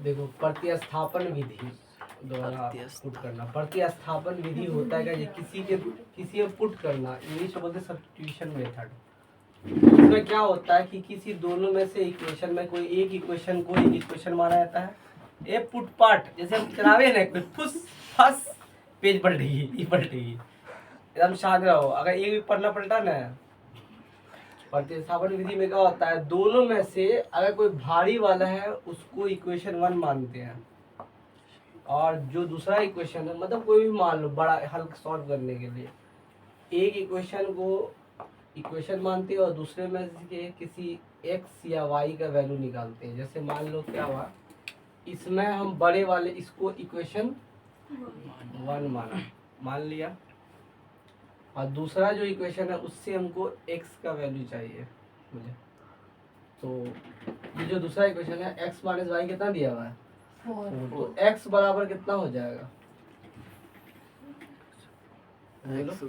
देखो प्रतिस्थापन विधि द्वारा पुट करना। प्रतिस्थापन विधि होता है कि किसी में पुट करना, इंग्लिश में बोलते हैं सब्स्टिट्यूशन मेथड। इसमें क्या होता है कि किसी दोनों में से इक्वेशन में कोई एक इक्वेशन को एक इक्वेशन माना जाता है। ए पुट पार्ट जैसे हम चलावे ना, कोई फुस फस पेज पलटेगी, ये पलटेगी, एकदम शांत रहो। अगर एक भी पढ़ना पलटा ना, प्रतिस्थापन विधि में क्या होता है, दोनों में से अगर कोई भारी वाला है उसको इक्वेशन 1 मानते हैं, और जो दूसरा इक्वेशन है, मतलब कोई भी मान लो बड़ा हल सॉल्व करने के लिए, एक इक्वेशन को इक्वेशन मानते हैं और दूसरे में से किसी x या y का वैल्यू निकालते हैं। जैसे मान लो क्या हुआ, इसमें हम बड़े वाले इसको इक्वेशन 1 मान लिया, और दूसरा जो इक्वेशन है उससे हमको x का वैल्यू चाहिए मुझे। तो ये जो दूसरा इक्वेशन है x माइनस वाई कितना दिया हुआ है, तो x बराबर कितना हो जाएगा, x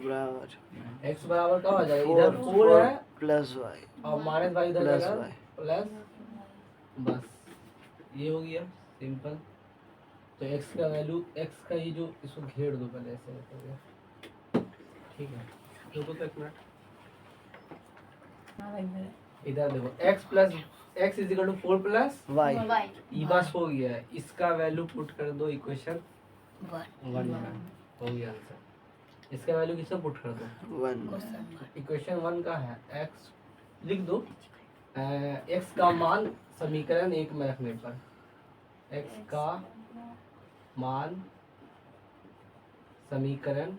बराबर क्या हो जाएगा, इधर 4 है प्लस वाई और माइनस वाई इधर प्लस जाएगा वाई प्लस, बस ये हो गया सिंपल। तो x का वैल्यू, x का ये जो, इसको घेर दो पहले ऐसे करोगे, ठीक है। रुको तो एक मिनट, इधर देखो x plus x is equal to 4 plus y, ये बस हो गया है। इसका वैल्यू पुट कर दो इक्वेशन 1 में, हो गया आंसर। इसका वैल्यू किससे पुट कर दो, 1। इक्वेशन 1 का है x, लिख दो x का मान समीकरण 1 में रखने पर, x का मान समीकरण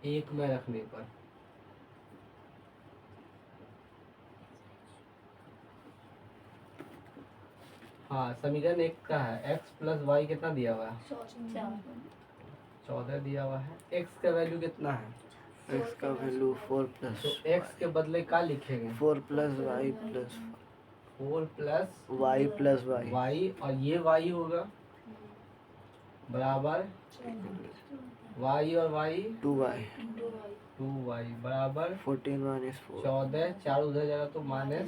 1 में रखने पर, हाँ समीकरण 1 का है x प्लस वाई कितना दिया हुआ है, 14 दिया हुआ है। x का वैल्यू कितना है, x का वैल्यू 4 प्लस, तो x के बदले क्या लिखेंगे, 4 plus y plus 4 plus y plus y, y, और ये वाई होगा बराबर y और y 2y 2y बराबर 14 माइनस 4 14, 4 उधर जाएगा तो माइनस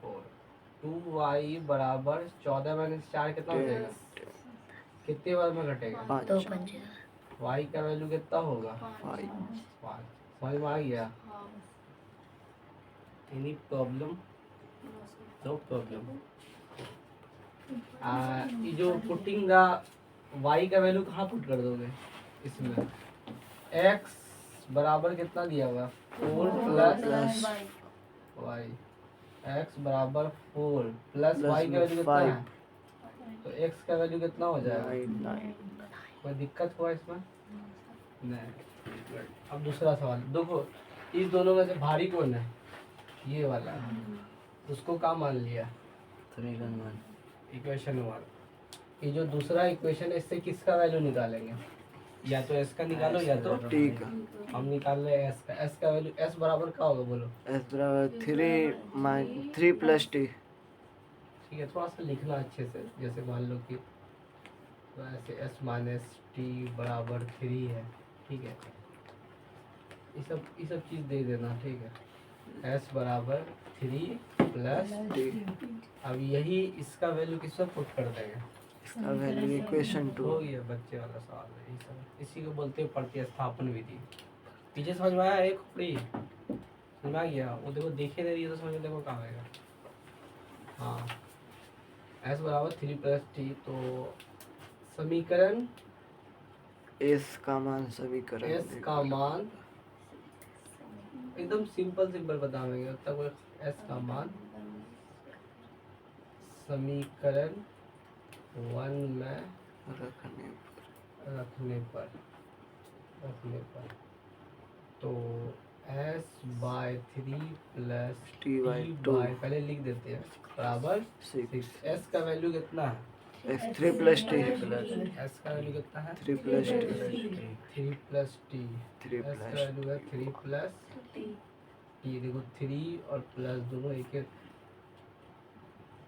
4, 2y बराबर 14 माइनस 4 कितना हो जाएगा, कितने बार में घटेगा, 5। y का वैल्यू कितना होगा 5। 5। समझ में आ गया, एनी प्रॉब्लम, नो प्रॉब्लम। ये जो पुटिंग द y का वैल्यू कहाँ पुट कर दोगे, इसमें x बराबर कितना दिया हुआ, 4 प्लस y, x बराबर 4 प्लस y का वैल्यू कितना है, तो x का वैल्यू कितना हो जाएगा, 9। कोई दिक्कत हुआ इसमें नहीं। अब दूसरा सवाल देखो, इस दोनों में से भारी कौन है, ये वाला, उसको क्या मान लिया, समीकरण 1, इक्वेशन 1। ये जो दूसरा इक्वेशन है इससे किसका वैल्यू निकालेंगे, या तो s का निकालो या तो ठीक है। हम निकाल रहे हैं s का। s का वैल्यू s बराबर क्या होगा बोलो, s बराबर 3 प्लस t। ठीक है, थोड़ा सा लिखना अच्छे से, जैसे मान लो कि वैसे s माइनस टी बराबर 3 है, ठीक है, ये सब चीज़ दे देना, ठीक है। s बराबर 3 प्लस t, अब यही इसका वैल्यू किसमें पुट कर देंगे, इसका वैल्यू इक्वेशन 2। हो गया बच्चे वाला सवाल है, इसी को बोलते हैं प्रतिस्थापन विधि। पीछे समझ में आया, एक फ्री समझ में आ गया, वो देखो देखे नहीं रही है तो समझ में देखो कहाँ आएगा। हाँ s बराबर 3 प्लस टी, तो समीकरण s का मान समीकरण s का मान एकदम सिंपल बताएंगे तब, s का मान समीकरण 1 में रखने पर तो s by 3 plus t by 2 पहले लिख देते हैं बराबर 6। s का वैल्यू कितना है, x 3 प्लस t, s का वैल्यू कितना है 3 plus t, 3 plus T, 3 s का वैल्यू है 3 प्लस टी, देखो 3 और प्लस दोनों एक एक,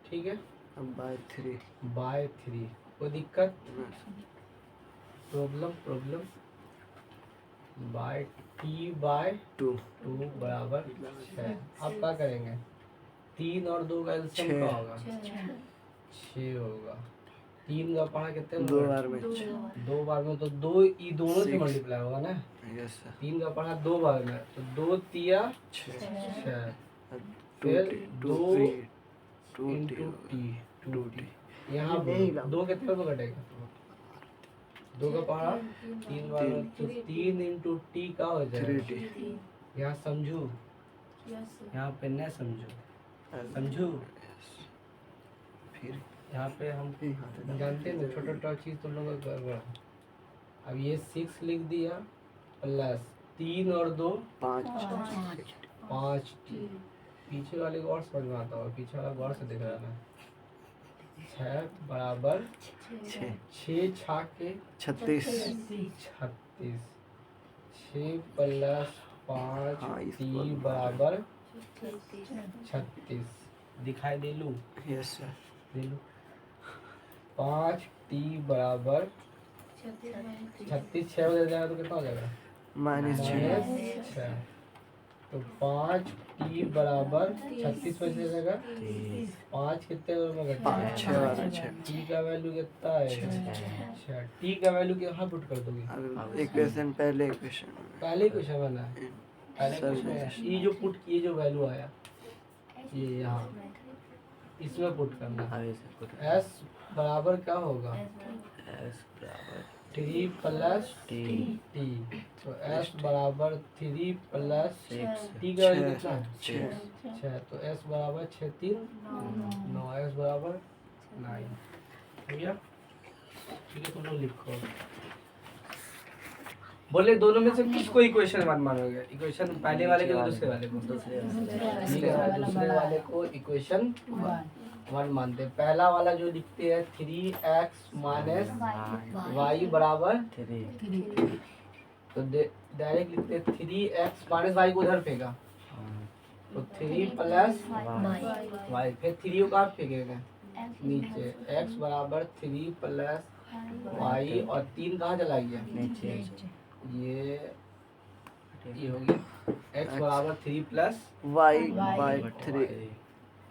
ठीक है, बाय 3 बाय 3, कोई दिक्कत प्रॉब्लम बाय टी बाय 2 2 बराबर 6। अब क्या करेंगे, 3 और 2 का एलसीएम छः। क्या होगा? 6 होगा। 3 का पढ़ा कितने में दो होगा? बार में 2 बार में तो 2 ई दोनों से Six. मल्टीप्लाई होगा ना। यस सर 3 का पढ़ा 2 बार में तो 2 तिया 6 6 टू फिर टी दो टू इंटू टी 2 टी यहाँ नहीं 2 कितने में कटेगा? 2 का पढ़ा 3 बार में तो 3 इंटू टी का हो 3 जाएगा। टी यहाँ समझू, यहाँ पे न समझू, समझू। फिर यहाँ पे हम जानते हैं ना छोटा छोटा चीज तुम लोगों को गड़बड़ है। अब ये 6 लिख दिया प्लस 3 और 2 5 टी। पीछे वाले को और समझ में आता होगा, पीछे वाला गौर से देख रहा है। 6 बराबर 6 छाक के 36 36 6 प्लस 5 हाँ, इस टी पर बराबर 36 दिखाई दे लूँ? यस सर दे लूँ 5 टी बराबर 36 6 बजे जाएगा तो कितना हो जाएगा? -6 6 तो 5 टी बराबर 36 बजे जाएगा 5 कितने में घटेगा? 5 6 वाला 6 टी का वैल्यू कितना है? 6 टी का वैल्यू कहाँ पुट कर दोगे? अब इक्वेशन पहले इक्वेशन पहले क्वेश्चन वाला है, पहले सर, क्वेश्चन ये जो पुट किए जो वैल्यू आया ये यहाँ इसमें पुट करना है। एस बराबर क्या होगा? 3 प्लस टी तो एस बराबर 3 प्लस टी का वैल्यू कितना है? 6 तो एस बराबर 6 3 9 एस बराबर 9 हो गया। ठीक है तुम लोग लिखो। बोले दोनों में से किसको इक्वेशन 1 मानोगे? इक्वेशन पहले वाले को दूसरे वाले को? ठीक है दूसरे वाले को इक्वेशन 1 मानते हैं। पहला वाला जो लिखते हैं 3x माइनस वाई बराबर 3 तो डायरेक्ट लिखते हैं 3x माइनस वाई को उधर फेंका तो 3 प्लस वाई फिर 3 को कहाँ फेंकेगा? नीचे x बराबर 3 प्लस वाई और 3 कहाँ चला गया? नीचे ये हो गया x बराबर 3 प्लस y बाय 3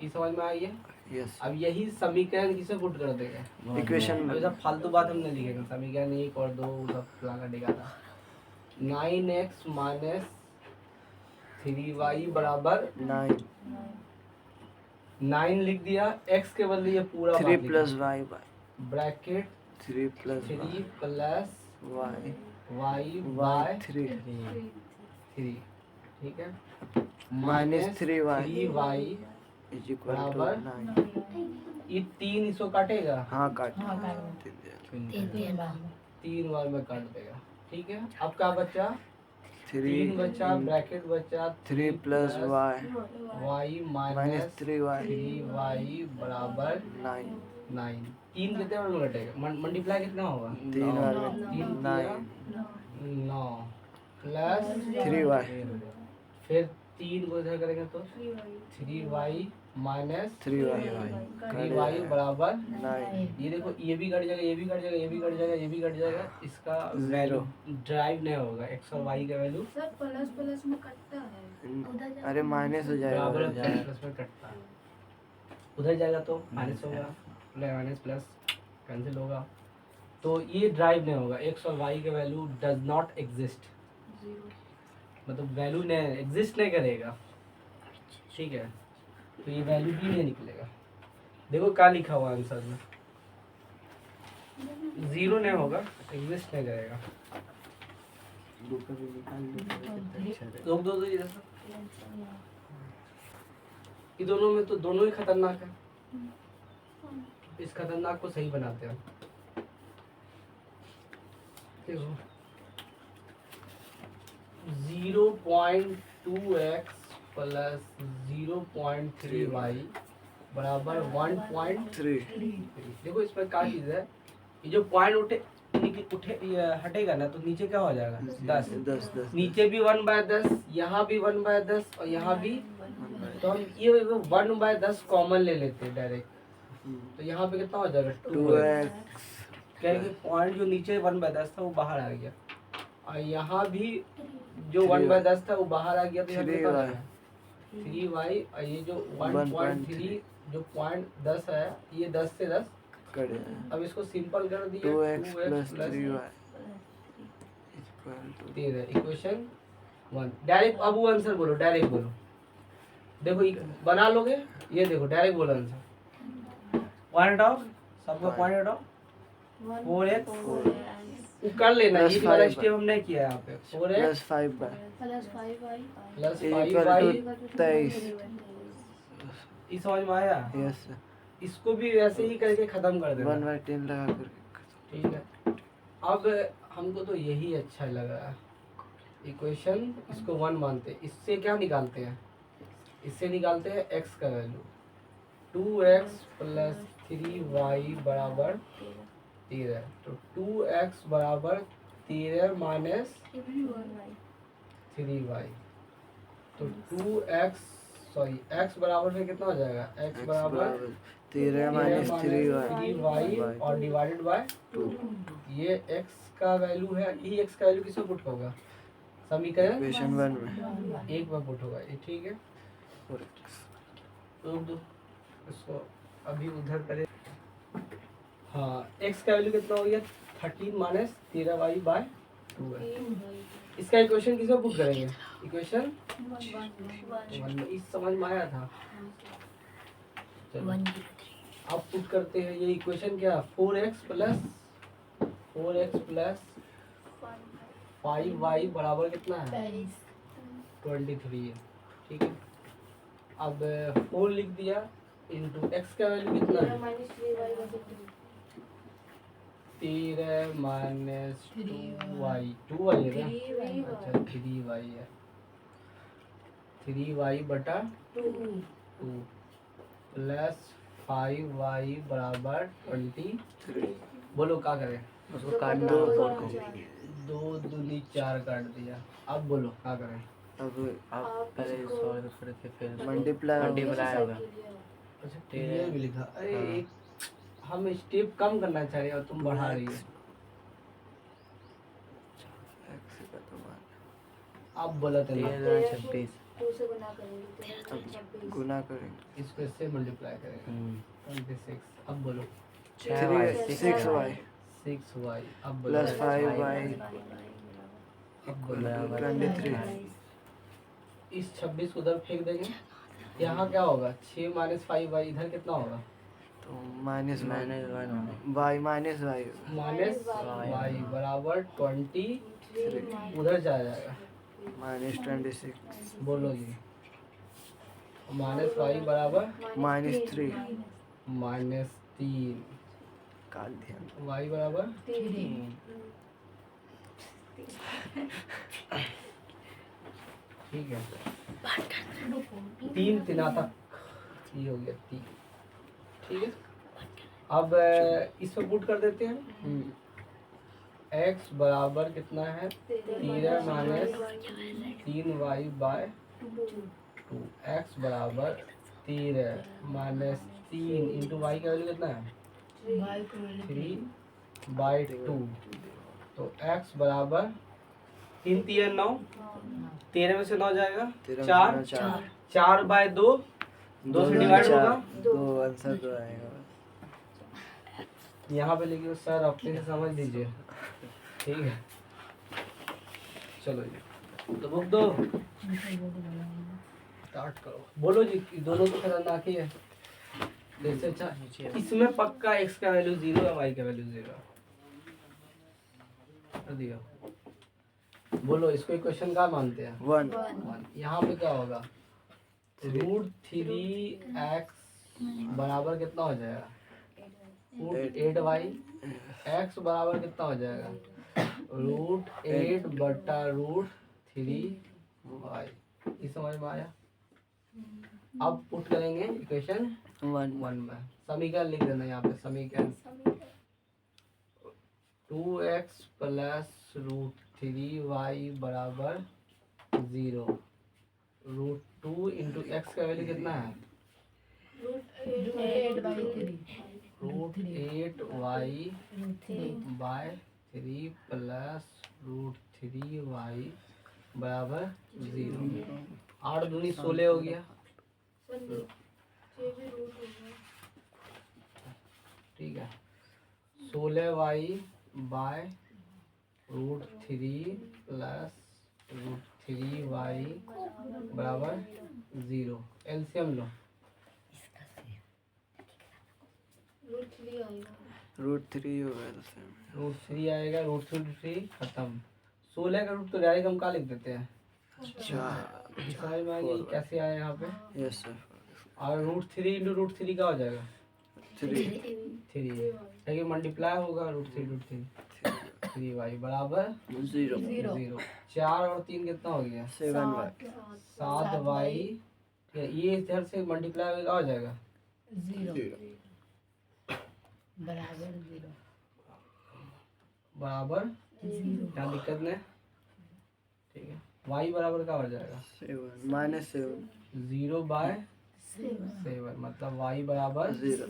ये समझ में आई है? यस अब यही समीकरण किसे पुट कर देगा? इक्वेशन अभी सब फालतू बात हम नहीं लिखेंगे, समीकरण 1 और 2 सब फलाना ढिकाना। 9x माइनस 3y बराबर 9 लिख दिया। x के बदले ये पूरा 3 plus y by bracket 3 plus 3 plus y y by by 3 3 ठीक है minus 3y 3y is equal to बराबर 9 ये 3 इसको काटेगा हाँ काट 3 बार में काट देगा। ठीक है अब क्या बचा? 3 बचा ब्रैकेट बचा 3 plus y y minus minus 3y 3y बराबर 9 9 3 कितने बार में घटेगा? मल्टीप्लाई कितना होगा? 3 बार में 3 9 9 प्लस 3y फिर 3 को इधर करेंगे तो 3y माइनस 3y बराबर 9 ये देखो ये भी कट जाएगा ये भी कट जाएगा ये भी कट जाएगा ये भी कट जाएगा इसका वैल्यू ड्राइव नहीं होगा x और y का वैल्यू सर प्लस प्लस में कटता है। अरे माइनस हो बराबर जाएगा प्लस में कटता है उधर जाएगा तो माइनस होगा माइनस प्लस कैंसिल होगा तो ये ड्राइव नहीं होगा। x और y का वैल्यू डज नॉट एग्जिस्ट मतलब वैल्यू नहीं एग्जिस्ट नहीं करेगा। ठीक है तो ये वैल्यू भी नहीं निकलेगा। देखो क्या लिखा हुआ आंसर में 0 नहीं होगा एग्जिस्ट नहीं करेगा। रोक दो तो ये ये दोनों में तो दोनों ही खतरनाक है। इस खतरनाक को सही बनाते हैं। देखो 0.2x प्लस 0.3y बराबर 1.3। 3 देखो इस पर क्या चीज है ये जो पॉइंट उठे ये हटेगा ना तो नीचे क्या हो जाएगा 10 10 नीचे भी 1/10 यहाँ भी 1/10 और यहाँ भी तो हम ये 1/10 कॉमन ले लेते हैं डायरेक्ट तो यहाँ पे कितना हो जाएगा 2x क्या है कि पॉइंट जो नीचे 1/10 था वो बाहर आ गया और यहाँ भी जो 1/10 था वो बाहर आ गया तो यहाँ पे कितना हो जाएगा 3y और ये जो 1.3 जो पॉइंट 10 है ये 10 से 10 कट जाएगा। अब इसको सिंपल कर दिए 2x plus 3y equal to 13 equation 1 direct अब वो आंसर बोलो डायरेक्ट बोलो देखो बना लोगे ये देखो डायरेक्ट बोलो आंसर पॉइंट आउट सबका पॉइंट आउट 4x वो कर लेना Plus ये वाला 5y. स्टेप हमने किया है यहाँ पे 4x plus 5y plus 5y plus equal 5y to 23. ये समझ में आया Yes sir. इसको भी वैसे ही करके खत्म कर देना 1/10 लगा कर ठीक है अब हमको तो यही अच्छा लग रहा है इक्वेशन इसको 1 मानते हैं इससे क्या निकालते हैं इससे निकालते हैं x का वैल्यू 2x प्लस 3y बराबर 13 तो 2x बराबर 13 माइनस 3y तो 2x सॉरी x बराबर में कितना हो जाएगा x बराबर 13 minus 3y 3y और डिवाइडेड बाय 2 ये x का वैल्यू है ये x का वैल्यू किसमें पुट होगा समीकरण इक्वेशन 1 में एक में पुट होगा ये ठीक है तो दो इसको अभी उधर करें हाँ x का वैल्यू कितना हो गया 13 माइनस 13y बाय 2 है इसका इक्वेशन किसमें पुट करेंगे इक्वेशन 1 में इस समझ में आया था चलो अब पुट करते हैं ये इक्वेशन क्या 4x प्लस 5y बराबर कितना है 23 है ठीक है अब 4 लिख दिया इंटू x का वैल्यू कितना है 13 माइनस 2y है ना अच्छा 3y है 3y बटा 2 प्लस 5y बराबर 23 बोलो क्या करें उसको काट दो दो दूनी 4 काट दिया अब बोलो क्या करें अब आप पहले सॉल्व करे थे फिर मल्टीप्लाई मल्टीप्लाई होगा अच्छा क्लियर भी लिखा अरे एक हम स्टेप कम करना चाह रहे हैं और तुम बढ़ा रही हो x का तो मान अब बोला था 13 26 अब गुना करेंगे इसको इससे मल्टीप्लाई करेंगे 26 अब बोलो 6y 6y अब बोलो प्लस 5y अब बोलो 23 इस 26 को उधर फेंक देंगे यहाँ क्या होगा 6 माइनस 5y इधर कितना होगा तो minus minus 1 y minus y minus y बराबर 20 उधर चला जाएगा माइनस 26 बोलो जी माइनस y बराबर माइनस 3 माइनस 3 काट दिया y बराबर ठीक है 3 तक ये हो गया 3 ठीक है अब इसको पुट कर देते हैं x बराबर कितना है 13 माइनस 3y बाय 2 x बराबर 13 माइनस 3 इंटू वाई का वैल्यू कितना है 3 बाई 2 तो x बराबर 3 3 9 13 में से 9 जाएगा 4 4 बाय 2 2 से डिवाइड होगा दो आंसर तो आएगा यहाँ पे लिखिए सर अपने से समझ लीजिए ठीक है चलो जी तो बुक दो स्टार्ट करो बोलो जी दोनों तो खतरनाक ही है जैसे अच्छा इसमें पक्का x का वैल्यू 0 है y का वैल्यू 0 कर दिया बोलो इसको इक्वेशन का मानते हैं 1 यहाँ पे क्या होगा √3x बराबर कितना हो जाएगा 8y x बराबर कितना हो जाएगा √8 बटा √3y ये समझ में आया अब पुट करेंगे इक्वेशन 1 में समीकरण लिख देना यहाँ पे समीकरण 2x प्लस √3y बराबर 0 √2 इंटू एक्स का वैल्यू कितना है √8y बाय 3 प्लस √3y बराबर 0 8 दूनी 16 हो गया। सर ये 6 भी रूट हो गया। ठीक है, 16y बाय √3 प्लस √3y बराबर 0। एलसीएम लो। रूट 3 आएगा। √3 होगा तो √3 आएगा, √3 खत्म। 16 का रूट तो डायरेक्ट हम क्या लिख देते हैं। समझ में आ गई कैसे आया यहाँ पे। Yes sir. और √3 इंटू √3 का हो जाएगा 3 3, लेकिन मल्टीप्लाई होगा √3 3y बराबर 0 0। 4 और 3 कितना हो गया 7y 7y। ठीक है, ये इधर से मल्टीप्लाई होगा हो जाएगा 0 बराबर क्या दिक्कत नहीं। ठीक है, y बराबर क्या हो जाएगा 7 -7 0 बाय 7, मतलब y बराबर 0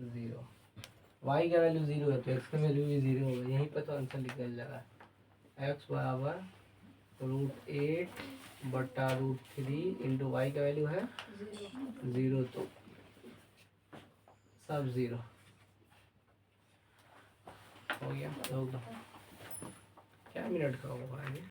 0। y का वैल्यू 0 है तो x का वैल्यू भी 0 होगा, यहीं पे तो आंसर निकल जाएगा। x बराबर √8 बटा √3 इंटू वाई का वैल्यू है 0, तो सब 0 हो गया। क्या मिनट का होगा ये।